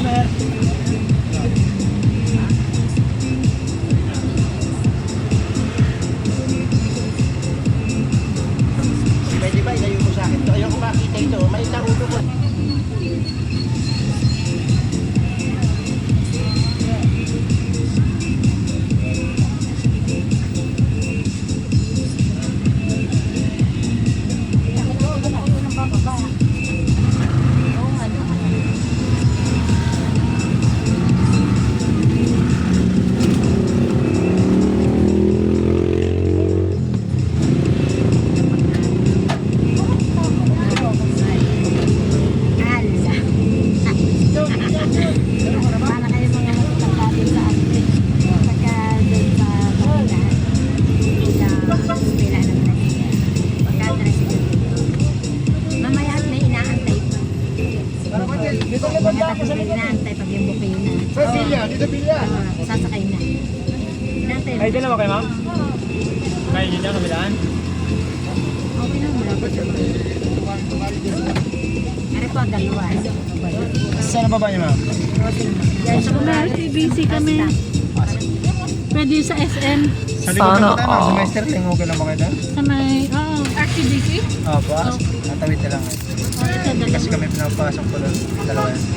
customer. Pwede ba ilayo mo sa akin to? Ayoko makita ito. May naulo ko. Inaantay pag yung bouquet na. Sa Bilya, dito Bilya. Sasakay na. Inaantay. Ay, dalawa kayo, ma'am? Kaya nyo dyan, kabilaan? Okay na, wala pa siya. Ari po, dalawa. Saan ang baba niyo, ma'am? Yan, sa May RCBC kami. Pwede sa SM. Sa likod ng tayo, ma'am. Sa may Sterling, okay lang ba kayo doon? Sa may, RCBC? Opo, natawid na lang. Ito, Kasi kami pinapasok ko doon. Dalawa yan.